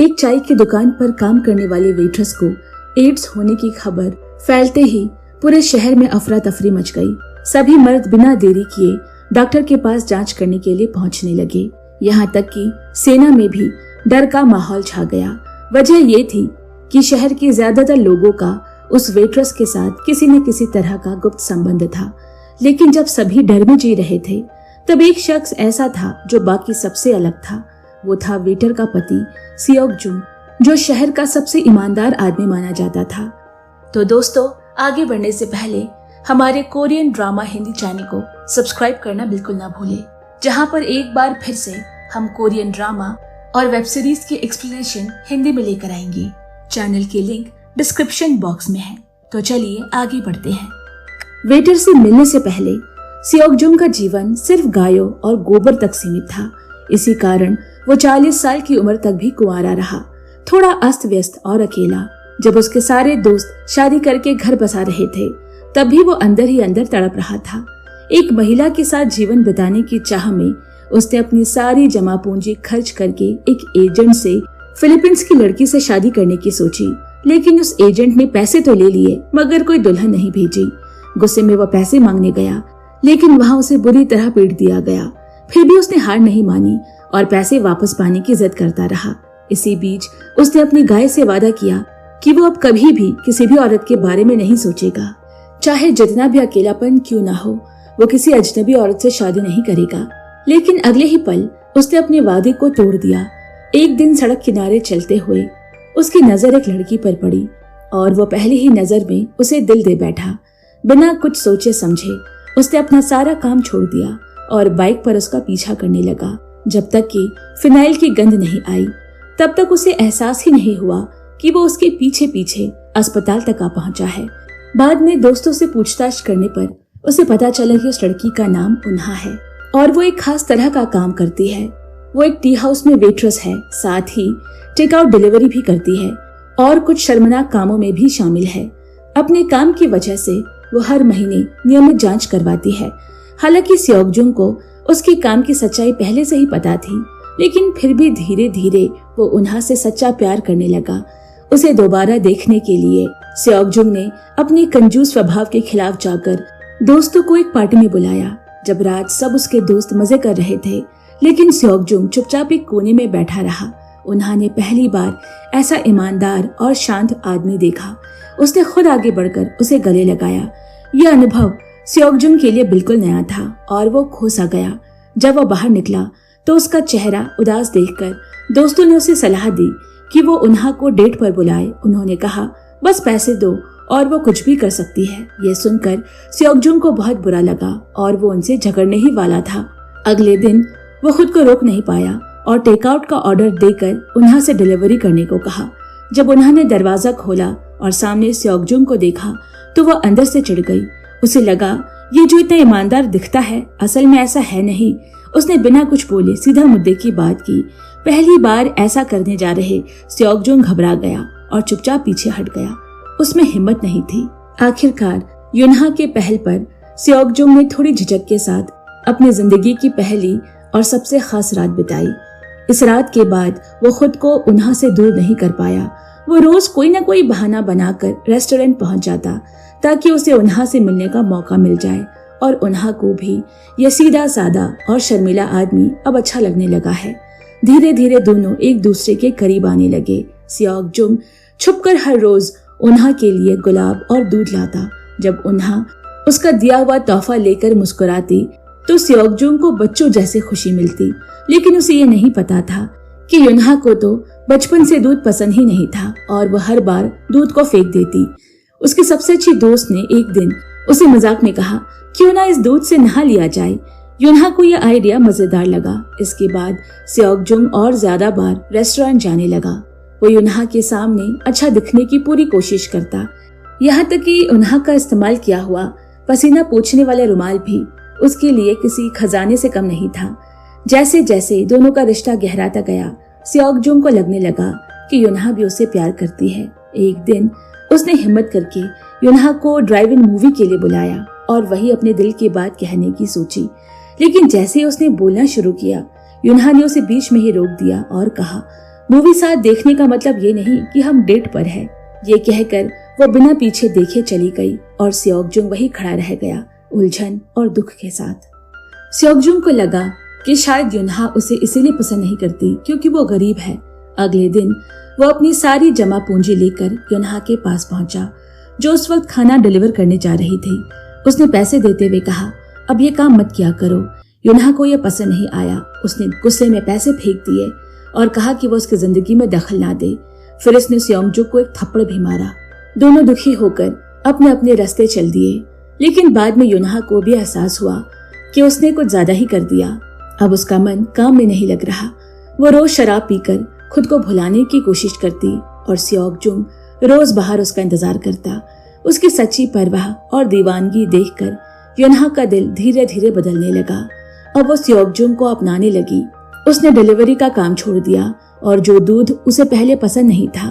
एक चाय की दुकान पर काम करने वाली वेट्रेस को एड्स होने की खबर फैलते ही पूरे शहर में अफरा तफरी मच गई। सभी मर्द बिना देरी किए डॉक्टर के पास जांच करने के लिए पहुंचने लगे। यहाँ तक कि सेना में भी डर का माहौल छा गया। वजह ये थी कि शहर के ज्यादातर लोगों का उस वेट्रेस के साथ किसी न किसी तरह का गुप्त संबंध था। लेकिन जब सभी डर में जी रहे थे, तब एक शख्स ऐसा था जो बाकी सबसे अलग था। वो था वेटर का पति सियोक जुंग, जो शहर का सबसे ईमानदार आदमी माना जाता था। तो दोस्तों, आगे बढ़ने से पहले हमारे कोरियन ड्रामा हिंदी चैनल को सब्सक्राइब करना बिल्कुल ना भूलें, जहां पर एक बार फिर से हम कोरियन ड्रामा और वेब सीरीज की एक्सप्लेनेशन हिंदी में लेकर आएंगे। चैनल की लिंक डिस्क्रिप्शन बॉक्स में है। तो चलिए आगे बढ़ते हैं। वेटर से मिलने से पहले सियोक जुंग का जीवन सिर्फ गायों और गोबर तक सीमित था। इसी कारण वो 40 साल की उम्र तक भी कुंवारा रहा, थोड़ा अस्त व्यस्त और अकेला। जब उसके सारे दोस्त शादी करके घर बसा रहे थे, तब भी वो अंदर ही अंदर तड़प रहा था। एक महिला के साथ जीवन बिताने की चाह में उसने अपनी सारी जमा पूंजी खर्च करके एक एजेंट से फिलीपींस की लड़की से शादी करने की सोची। लेकिन उस एजेंट ने पैसे तो ले लिए, मगर कोई दुल्हन नहीं भेजी। गुस्से में वह पैसे मांगने गया, लेकिन वहाँ उसे बुरी तरह पीट दिया गया। फिर भी उसने हार नहीं मानी और पैसे वापस पाने की जिद करता रहा। इसी बीच उसने अपनी गाय से वादा किया कि वो अब कभी भी किसी भी औरत के बारे में नहीं सोचेगा, चाहे जितना भी अकेलापन क्यों ना हो। वो किसी अजनबी औरत से शादी नहीं करेगा। लेकिन अगले ही पल उसने अपने वादे को तोड़ दिया। एक दिन सड़क किनारे चलते हुए उसकी नजर एक लड़की पर पड़ी और वो पहली ही नजर में उसे दिल दे बैठा। बिना कुछ सोचे समझे उसने अपना सारा काम छोड़ दिया और बाइक पर उसका पीछा करने लगा। जब तक कि फिनाइल की गंध नहीं आई, तब तक उसे एहसास ही नहीं हुआ कि वो उसके पीछे पीछे अस्पताल तक आ पहुंचा है। बाद में दोस्तों से पूछताछ करने पर उसे पता चला कि उस लड़की का नाम उन्हा है और वो एक खास तरह का काम करती है। वो एक टी हाउस में वेट्रेस है, साथ ही टेक आउट डिलीवरी भी करती है और कुछ शर्मनाक कामों में भी शामिल है। अपने काम की वजह से वो हर महीने नियमित जांच करवाती है। हालांकि सियोक जुंग को उसके काम की सच्चाई पहले से ही पता थी, लेकिन फिर भी धीरे धीरे वो उन्हा से सच्चा प्यार करने लगा। उसे दोबारा देखने के लिए सियोक जुंग ने अपने कंजूस स्वभाव के खिलाफ जाकर दोस्तों को एक पार्टी में बुलाया। जब रात सब उसके दोस्त मजे कर रहे थे, लेकिन सियोक जुंग चुपचाप एक कोने में बैठा रहा। उन्हा ने पहली बार ऐसा ईमानदार और शांत आदमी देखा। उसने खुद आगे बढ़कर उसे गले लगाया। यह अनुभव सियोक जुंग के लिए बिल्कुल नया था और वो खो सा गया। जब वो बाहर निकला तो उसका चेहरा उदास देखकर दोस्तों ने उसे सलाह दी कि वो उन्हा को डेट पर बुलाए। उन्होंने कहा, बस पैसे दो और वो कुछ भी कर सकती है। ये सुनकर सियोक जुंग को बहुत बुरा लगा और वो उनसे झगड़ने ही वाला था। अगले दिन वो खुद को रोक नहीं पाया और टेकआउट का ऑर्डर देकर उन्हा से डिलीवरी करने को कहा। जब उन्होंने दरवाजा खोला और सामने सियोक जुंग को देखा तो वह अंदर से चिढ़ गई। उसे लगा, ये जो इतना ईमानदार दिखता है, असल में ऐसा है नहीं। उसने बिना कुछ बोले सीधा मुद्दे की बात की। पहली बार ऐसा करने जा रहे सियोक जुंग घबरा गया और चुपचाप पीछे हट गया। उसमें हिम्मत नहीं थी। आखिरकार युन्हा के पहल पर सियोक जुंग ने थोड़ी झिझक के साथ अपनी जिंदगी की पहली और सबसे खास रात बिताई। इस रात के बाद वो खुद को उन्हा से दूर नहीं कर पाया। वो रोज कोई न कोई बहाना बनाकर रेस्टोरेंट पहुंच जाता ताकि उसे उन्हा से मिलने का मौका मिल जाए। और उन्हा को भी यह सीधा साधा और शर्मिला आदमी अब अच्छा लगने लगा है। धीरे धीरे दोनों एक दूसरे के करीब आने लगे। सियोक जुंग छुपकर हर रोज उन्हा के लिए गुलाब और दूध लाता। जब उन्हा उसका दिया हुआ तोहफा लेकर मुस्कुराती तो सियोक जुंग को बच्चों जैसे खुशी मिलती। लेकिन उसे ये नहीं पता था कि युन्हा को तो बचपन से दूध पसंद ही नहीं था और वह हर बार दूध को फेंक देती। उसकी सबसे अच्छी दोस्त ने एक दिन उसे मजाक में कहा, क्यों ना इस दूध से नहा लिया जाए। युन्हा को यह आइडिया मजेदार लगा। इसके बाद सियोक जुंग और ज्यादा बार रेस्टोरेंट जाने लगा। वो युन्हा के सामने अच्छा दिखने की पूरी कोशिश करता, यहाँ तक कि उन्हा का इस्तेमाल किया हुआ पसीना पोंछने वाला रुमाल भी उसके लिए किसी खजाने से कम नहीं था। जैसे जैसे दोनों का रिश्ता गहराता गया, सियोक जुंग को लगने लगा कि युन्हा भी उसे प्यार करती है। एक दिन उसने हिम्मत करके युन्हा को ड्राइव इन मूवी के लिए बुलाया और वही अपने दिल की बात कहने की सोची। लेकिन जैसे ही उसने बोलना शुरू किया, युन्हा ने उसे बीच में ही रोक दिया और कहा, मूवी साथ देखने का मतलब ये नहीं कि हम डेट पर है। ये कहकर वो बिना पीछे देखे चली गई और सियोकजुंग वही खड़ा रह गया, उलझन और दुख के साथ। सियोकजुंग को लगा कि शायद युनहा उसे इसीलिए पसंद नहीं करती क्योंकि वो गरीब है। अगले दिन वो अपनी सारी जमा पूंजी लेकर युनहा के पास पहुंचा, जो उस वक्त खाना डिलीवर करने जा रही थी। उसने पैसे देते हुए कहा, अब ये काम मत किया करो। युनहा को यह पसंद नहीं आया। उसने गुस्से में पैसे फेंक दिए और कहा कि वो उसकी जिंदगी में दखल ना दे। फिर उसने सियोकजुंग को एक थप्पड़ भी मारा। दोनों दुखी होकर अपने अपने रास्ते चल दिए। लेकिन बाद में युनहा को भी एहसास हुआ कि उसने कुछ ज्यादा ही कर दिया। अब उसका मन काम में नहीं लग रहा। वो रोज शराब पीकर खुद को भुलाने की कोशिश करती और सियोकजुंग रोज बाहर उसका इंतजार करता। उसकी सच्ची परवाह और दीवानगी देखकर युनहा का दिल धीरे धीरे बदलने लगा। अब वो सियोकजुंग को अपनाने लगी। उसने डिलीवरी का काम छोड़ दिया और जो दूध उसे पहले पसंद नहीं था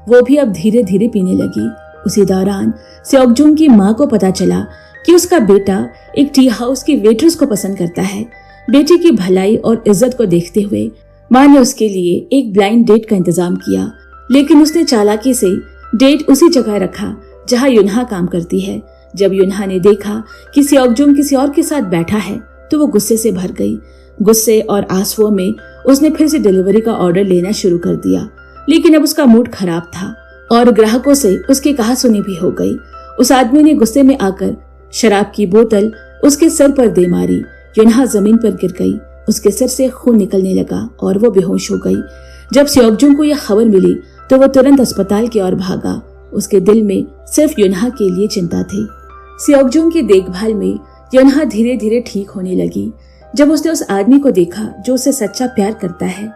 वो भी अब धीरे धीरे पीने लगी। उसी दौरान सियोकजुंग की माँ को पता चला कि उसका बेटा एक टी हाउस की वेट्रेस को पसंद करता है। बेटे की भलाई और इज्जत को देखते हुए माँ ने उसके लिए एक ब्लाइंड डेट का इंतजाम किया, लेकिन उसने चालाकी से डेट उसी जगह रखा जहाँ युनहा काम करती है। जब युनहा ने देखा कि सियोकजुंग किसी और के साथ बैठा है तो वो गुस्से से भर गई। गुस्से और आंसुओं में उसने फिर से डिलीवरी का ऑर्डर लेना शुरू कर दिया, लेकिन अब उसका मूड खराब था और ग्राहकों से उसकी कहासुनी भी हो गई। उस आदमी ने गुस्से में आकर शराब की बोतल उसके सर पर दे मारी। युनहा जमीन पर गिर गई। उसके सिर से खून निकलने लगा और वो बेहोश हो गई। जब सियोकजुंग को यह खबर मिली तो वो तुरंत अस्पताल की ओर भागा। उसके दिल में सिर्फ युनहा के लिए चिंता थी। सियोकजुंग की देखभाल में युनहा धीरे धीरे ठीक होने लगी। जब उसने उस आदमी को देखा जो उसे सच्चा प्यार करता है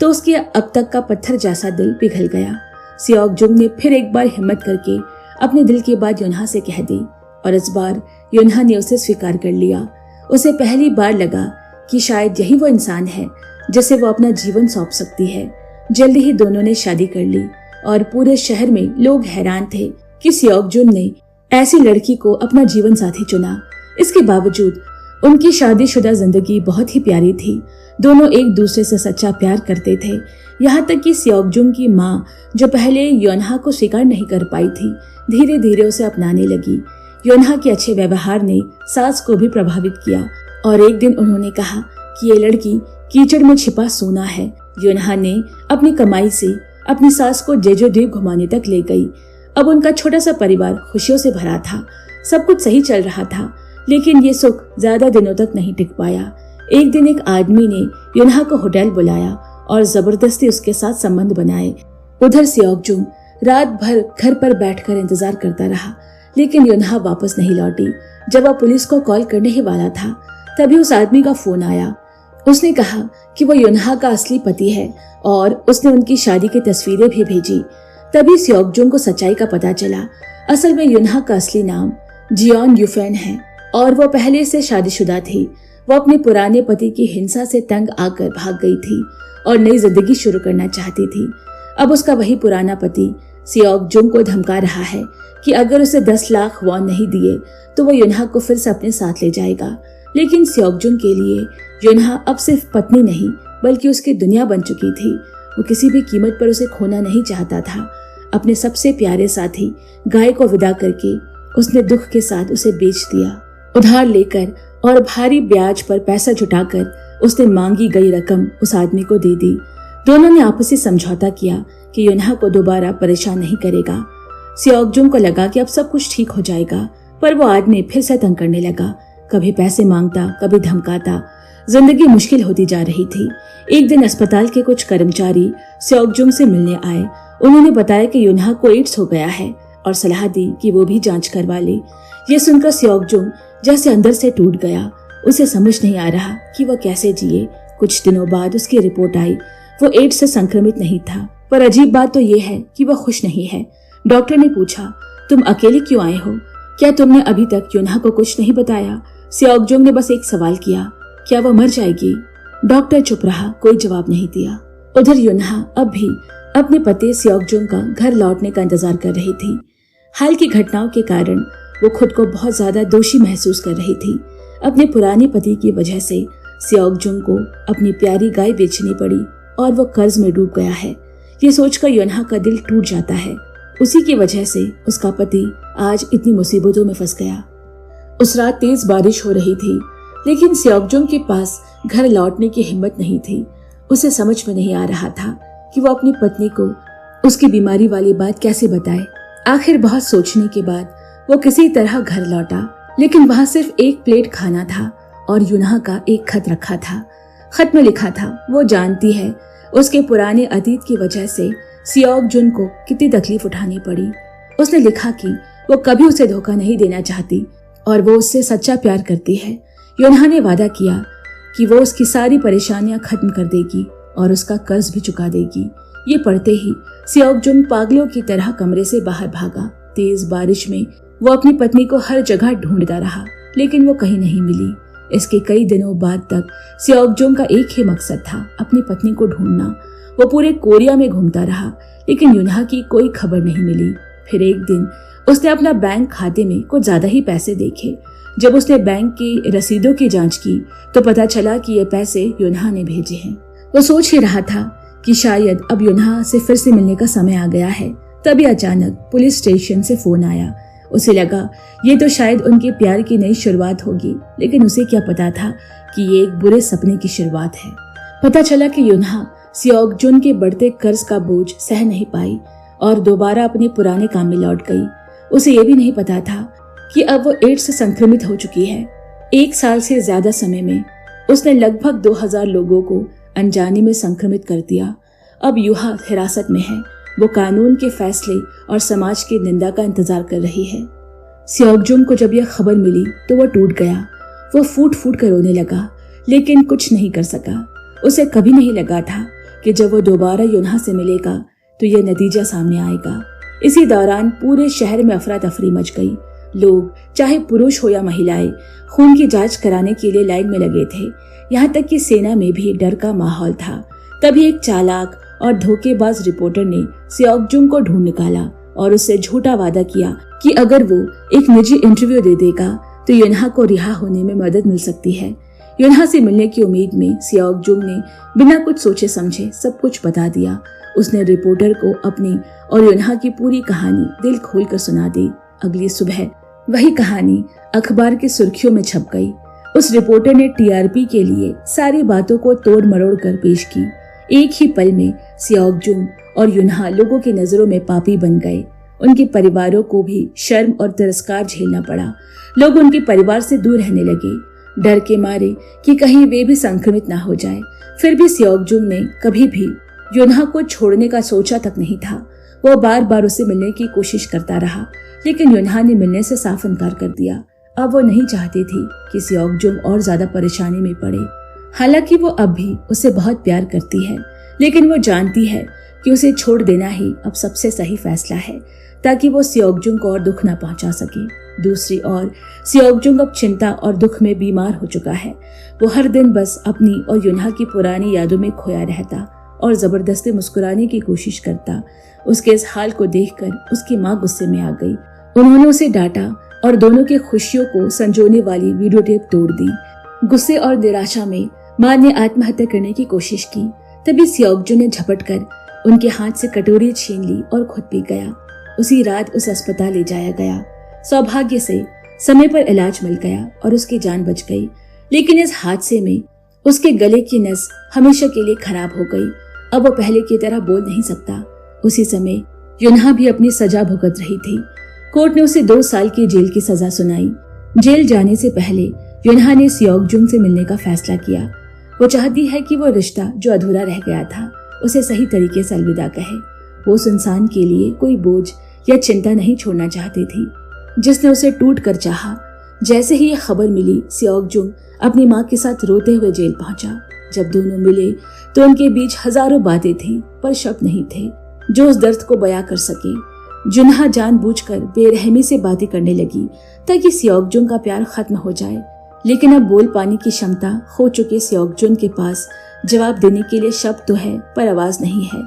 तो उसके अब तक का पत्थर जैसा दिल पिघल गया। सियोकजुंग ने फिर एक बार हिम्मत करके अपने दिल की बात युनहा से कह दी और इस बार युनहा ने उसे स्वीकार कर लिया। उसे पहली बार लगा कि शायद यही वो इंसान है जिसे वो अपना जीवन सौंप सकती है। जल्दी ही दोनों ने शादी कर ली और पूरे शहर में लोग हैरान थे कि सियोकजुंग ने ऐसी लड़की को अपना जीवन साथी चुना। इसके बावजूद उनकी शादीशुदा जिंदगी बहुत ही प्यारी थी। दोनों एक दूसरे से सच्चा प्यार करते थे। यहाँ तक कि सियोकजुंग की माँ, जो पहले युनहा को स्वीकार नहीं कर पाई थी, धीरे धीरे उसे अपनाने लगी। युनहा के अच्छे व्यवहार ने सास को भी प्रभावित किया और एक दिन उन्होंने कहा कि ये लड़की कीचड़ में छिपा सोना है। युनहा ने अपनी कमाई से अपनी सास को जेजो द्वीप घुमाने तक ले गई। अब उनका छोटा सा परिवार खुशियों से भरा था। सब कुछ सही चल रहा था, लेकिन ये सुख ज्यादा दिनों तक नहीं टिक पाया। एक दिन एक आदमी ने युनहा को होटल बुलाया और जबरदस्ती उसके साथ संबंध बनाए। उधर सियोकजुंग रात भर घर पर बैठकर इंतजार करता रहा, लेकिन युनहा वापस नहीं लौटी। जब वह पुलिस को कॉल करने ही वाला था तभी उस आदमी का फोन आया। उसने कहा कि वो युनहा का असली पति है और उसने उनकी शादी की तस्वीरें भी भेजी। तभी सियोकजुंग को सच्चाई का पता चला। असल में युनहा का असली नाम जियोन यूफेन है और वो पहले से शादीशुदा थी। वो अपने पुराने पति की हिंसा से तंग आकर भाग गई थी और नई जिंदगी शुरू करना चाहती थी। अब उसका वही पुराना पति सियोकजुंग को धमका रहा है कि अगर उसे 10 लाख वॉन नहीं दिए तो वो युनहा को फिर से अपने साथ ले जाएगा। लेकिन सियोकजुंग के लिए युनहा अब सिर्फ पत्नी नहीं बल्कि उसकी दुनिया बन चुकी थी। वो किसी भी कीमत पर उसे खोना नहीं चाहता था। अपने सबसे प्यारे साथी गाय को विदा करके उसने दुख के साथ उसे बेच दिया। उधार लेकर और भारी ब्याज पर पैसा जुटाकर उसने मांगी गई रकम उस आदमी को दे दी। दोनों ने आपसी समझौता किया कि युनहा को दोबारा परेशान नहीं करेगा। सियोकजुंग को लगा कि अब सब कुछ ठीक हो जाएगा, पर वो आदमी फिर से तंग करने लगा। कभी पैसे मांगता, कभी धमकाता। जिंदगी मुश्किल होती जा रही थी। एक दिन अस्पताल के कुछ कर्मचारी सियोकजुंग से मिलने आए। उन्होंने बताया कि युनहा को एड्स हो गया है और सलाह दी कि वो भी जांच करवा ले। ये सुनकर सियोकजुंग जैसे अंदर से टूट गया। उसे समझ नहीं आ रहा कि वह कैसे जिए। कुछ दिनों बाद उसकी रिपोर्ट आई। वो एड्स से संक्रमित नहीं था, पर अजीब बात तो ये है कि वह खुश नहीं है। डॉक्टर ने पूछा, तुम अकेले क्यों आए हो? क्या तुमने अभी तक युनहा को कुछ नहीं बताया? सियोकजुंग ने बस एक सवाल किया, क्या वह मर जाएगी? डॉक्टर चुप रहा, कोई जवाब नहीं दिया। उधर युनहा अब भी अपने पति सियोकजुंग का घर लौटने का इंतजार कर रही थी। हाल की घटनाओं के कारण वो खुद को बहुत ज्यादा दोषी महसूस कर रही थी। अपने पुराने पति की वजह से सियोकजुंग को अपनी प्यारी गाय बेचनी पड़ी और वो कर्ज में डूब गया है। ये सोचकर योनहा का दिल टूट जाता है। उसी की वजह से उसका पति आज इतनी मुसीबतों में फंस गया। उस रात तेज बारिश हो रही थी, लेकिन सियोकजुंग के पास घर लौटने की हिम्मत नहीं थी। उसे समझ में नहीं आ रहा था कि वो अपनी पत्नी को उसकी बीमारी वाली बात कैसे बताए। आखिर बहुत सोचने के बाद वो किसी तरह घर लौटा, लेकिन वहां सिर्फ एक प्लेट खाना था और योनहा का एक खत रखा था। खत में लिखा था, वो जानती है उसके पुराने अतीत की वजह से सियोकजुंग को कितनी तकलीफ उठानी पड़ी। उसने लिखा कि वो कभी उसे धोखा नहीं देना चाहती और वो उससे सच्चा प्यार करती है। योनहा ने वादा किया कि वो उसकी सारी परेशानियां खत्म कर देगी और उसका कर्ज भी चुका देगी। ये पढ़ते ही सियोकजुंग पागलों की तरह कमरे से बाहर भागा। तेज बारिश में वो अपनी पत्नी को हर जगह ढूंढता रहा, लेकिन वो कहीं नहीं मिली। इसके कई दिनों बाद तक सियोकजुंग का एक ही मकसद था, अपनी पत्नी को ढूंढना। वो पूरे कोरिया में घूमता रहा, लेकिन योनहा की कोई खबर नहीं मिली। फिर एक दिन उसने अपना बैंक खाते में कुछ ज्यादा ही पैसे देखे। जब उसने बैंक की रसीदों की जांच की तो पता चला कि ये पैसे योनहा ने भेजे हैं। वो सोच ही रहा था कि शायद अब योनहा से फिर से मिलने का समय आ गया है। तभी अचानक पुलिस स्टेशन से फोन आया। उसे लगा ये तो शायद उनके प्यार की नई शुरुआत होगी, लेकिन उसे क्या पता था कि ये एक बुरे सपने की शुरुआत है। पता चला कि योनहा सियोकजुंग के बढ़ते कर्ज का बोझ सह नहीं पाई और दोबारा अपने पुराने काम में लौट गई। उसे ये भी नहीं पता था कि अब वो एड्स से संक्रमित हो चुकी है। 1 साल से ज्यादा समय में उसने लगभग 2000 लोगों को अनजाने में संक्रमित कर दिया। अब युहा हिरासत में है। वो कानून के फैसले और समाज की निंदा का इंतजार कर रही है। सियोकजुंग को जब यह खबर मिली तो वो टूट गया। वो फूट फूट कर रोने लगा, लेकिन कुछ नहीं कर सका। उसे कभी नहीं लगा था कि जब वो दोबारा योनहा से मिलेगा तो यह नतीजा सामने आएगा। इसी दौरान पूरे शहर में अफरा तफरी मच गई। लोग, चाहे पुरुष हो या महिलाएं, खून की जांच कराने के लिए लाइन में लगे थे। यहाँ तक कि सेना में भी डर का माहौल था। तभी एक चालाक और धोखेबाज रिपोर्टर ने सियोकजुंग को ढूंढ निकाला और उससे झूठा वादा किया कि अगर वो एक निजी इंटरव्यू दे देगा तो योनहा को रिहा होने में मदद मिल सकती है। योनहा से मिलने की उम्मीद में सियोकजुंग ने बिना कुछ सोचे समझे सब कुछ बता दिया। उसने रिपोर्टर को अपनी और योनहा की पूरी कहानी दिल खोलकर सुना दी। अगली सुबह वही कहानी अखबार की सुर्खियों में छप गई। उस रिपोर्टर ने टीआरपी के लिए सारी बातों को तोड़ मरोड़ कर पेश की। एक ही पल में सियोकजुंग और योनहा लोगों की नजरों में पापी बन गए। उनके परिवारों को भी शर्म और तिरस्कार झेलना पड़ा। लोग उनके परिवार से दूर रहने लगे, डर के मारे कि कहीं वे भी संक्रमित ना हो जाए। फिर भी सियोकजुंग ने कभी भी योनहा को छोड़ने का सोचा तक नहीं था। वो बार बार उससे मिलने की कोशिश करता रहा, लेकिन योनहा ने मिलने से साफ इनकार कर दिया। अब वो नहीं चाहती थी कि सियोकजुंग और ज्यादा परेशानी में पड़े। हालांकि वो अब भी उसे बहुत प्यार करती है, लेकिन वो जानती है कि उसे छोड़ देना ही अब सबसे सही फैसला है, ताकि वो सियोकजुंग को और दुख न पहुंचा सके। दूसरी ओर सियोकजुंग अब चिंता और दुख में बीमार हो चुका है। वो हर दिन बस अपनी और योनहा की पुरानी यादों में खोया रहता और जबरदस्ती मुस्कुराने की कोशिश करता। उसके इस हाल को देखकर उसकी माँ गुस्से में आ गई। उन्होंने उसे डांटा और दोनों की खुशियों को संजोने वाली वीडियो टेप तोड़ दी। गुस्से और निराशा में माँ ने आत्महत्या करने की कोशिश की। तभी सियोकजुंग ने झपट कर उनके हाथ से कटोरी छीन ली और खुद पी गया। उसी रात उसे अस्पताल ले जाया गया। सौभाग्य से समय पर इलाज मिल गया और उसकी जान बच गई, लेकिन इस हादसे में उसके गले की नस हमेशा के लिए खराब हो गई। अब वो पहले की तरह बोल नहीं सकता। उसी समय योनहा भी अपनी सजा भुगत रही थी। कोर्ट ने उसे 2 साल की जेल की सजा सुनाई। जेल जाने से पहले योनहा ने सियोकजुंग से मिलने का फैसला किया। वो चाहती है कि वो रिश्ता जो अधूरा रह गया था उसे सही तरीके से अलविदा कहे। वो उस इंसान के लिए कोई बोझ या चिंता नहीं छोड़ना चाहती थी जिसने उसे टूट कर चाहा। जैसे ही ये खबर मिली, सियोकजुंग अपनी माँ के साथ रोते हुए जेल पहुंचा। जब दोनों मिले तो उनके बीच हजारों बातें थीं, पर शब्द नहीं थे जो उस दर्द को बयां कर सके। योनहा जानबूझकर बेरहमी से बातें करने लगी ताकि सियोकजुंग का प्यार खत्म हो जाए, लेकिन अब बोल पाने की क्षमता खो चुके सियोकजुंग के पास जवाब देने के लिए शब्द तो है पर आवाज नहीं है।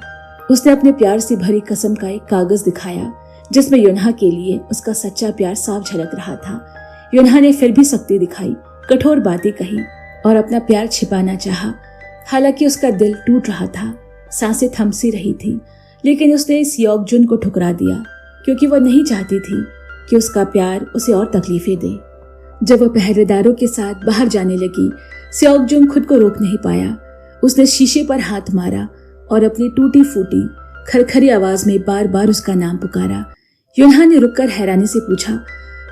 उसने अपने प्यार से भरी कसम का एक कागज दिखाया जिसमें योनहा के लिए उसका सच्चा प्यार साफ झलक रहा था। योनहा ने फिर भी सख्ती दिखाई, कठोर बातें कही और अपना प्यार छिपाना चाहा। हालांकि उसका दिल टूट रहा था, सांसें थम सी रही थी। लेकिन उसने सियोक जुन को ठुकरा दिया क्योंकि वह नहीं चाहती थी कि उसका प्यार उसे और तकलीफें दे। जब वह पहरेदारों के साथ बाहर जाने लगी, सियोक जुन खुद को रोक नहीं पाया। उसने शीशे पर हाथ मारा और अपनी टूटी फूटी खरखरी आवाज में बार बार उसका नाम पुकारा। युनहा ने रुककर हैरानी से पूछा,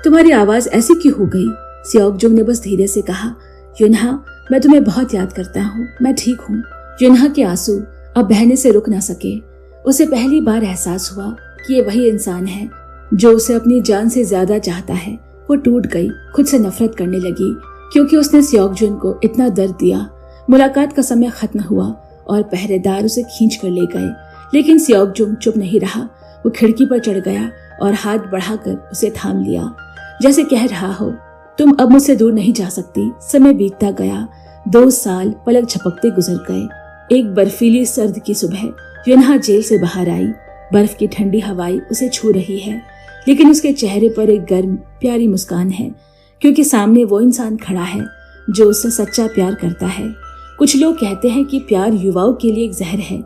तुम्हारी आवाज ऐसी क्यों हो गई? सियोक जुन ने बस धीरे से कहा, युनहा, मैं तुम्हें बहुत याद करता हूँ, मैं ठीक हूँ। युनहा के आंसू अब बहने से रुक ना सके। उसे पहली बार एहसास हुआ कि ये वही इंसान है जो उसे अपनी जान से ज्यादा चाहता है। वो टूट गई, खुद से नफरत करने लगी क्योंकि उसने सियोक जुन को इतना दर्द दिया। मुलाकात का समय खत्म हुआ और पहरेदार उसे खींच कर ले गए, लेकिन सियोक जुन चुप नहीं रहा। वो खिड़की पर चढ़ गया और हाथ बढ़ाकर उसे थाम लिया, जैसे कह रहा हो, तुम अब मुझसे दूर नहीं जा सकती। समय बीतता गया। 2 साल पलक झपकते गुजर गए। एक बर्फीली सर्द की सुबह युनहा जेल से बाहर आई। बर्फ की ठंडी हवाई उसे छू रही है, लेकिन उसके चेहरे पर एक गर्म प्यारी मुस्कान है क्योंकि सामने वो इंसान खड़ा है जो उससे सच्चा प्यार करता है। कुछ लोग कहते हैं कि प्यार युवाओं के लिए एक जहर है,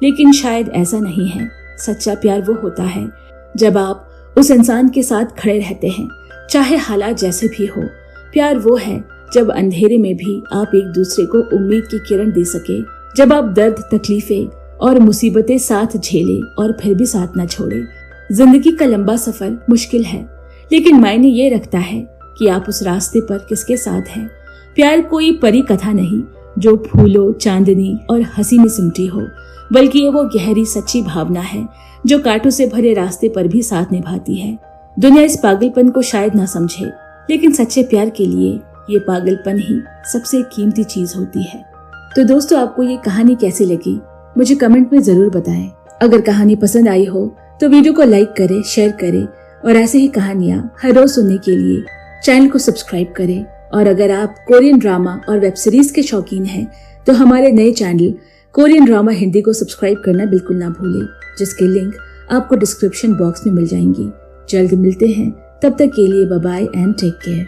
लेकिन शायद ऐसा नहीं है। सच्चा प्यार वो होता है जब आप उस इंसान के साथ खड़े रहते हैं, चाहे हालात जैसे भी हो। प्यार वो है जब अंधेरे में भी आप एक दूसरे को उम्मीद की किरण दे सके, जब आप दर्द, तकलीफें और मुसीबतें साथ झेले और फिर भी साथ न छोड़े। जिंदगी का लंबा सफर मुश्किल है, लेकिन मायने ये रखता है कि आप उस रास्ते पर किसके साथ हैं। प्यार कोई परी कथा नहीं जो फूलों, चांदनी और हंसी में सिमटी हो, बल्कि ये वो गहरी सच्ची भावना है जो कांटों से भरे रास्ते पर भी साथ निभाती है। दुनिया इस पागलपन को शायद ना समझे, लेकिन सच्चे प्यार के लिए ये पागलपन ही सबसे कीमती चीज होती है। तो दोस्तों, आपको ये कहानी कैसी लगी मुझे कमेंट में जरूर बताएं। अगर कहानी पसंद आई हो तो वीडियो को लाइक करें, शेयर करें और ऐसे ही कहानियां हर रोज सुनने के लिए चैनल को सब्सक्राइब करें। और अगर आप कोरियन ड्रामा और वेब सीरीज के शौकीन हैं तो हमारे नए चैनल कोरियन ड्रामा हिंदी को सब्सक्राइब करना बिल्कुल ना भूलें, जिसके लिंक आपको डिस्क्रिप्शन बॉक्स में मिल जाएंगी। जल्द मिलते हैं, तब तक के लिए bye bye and take care.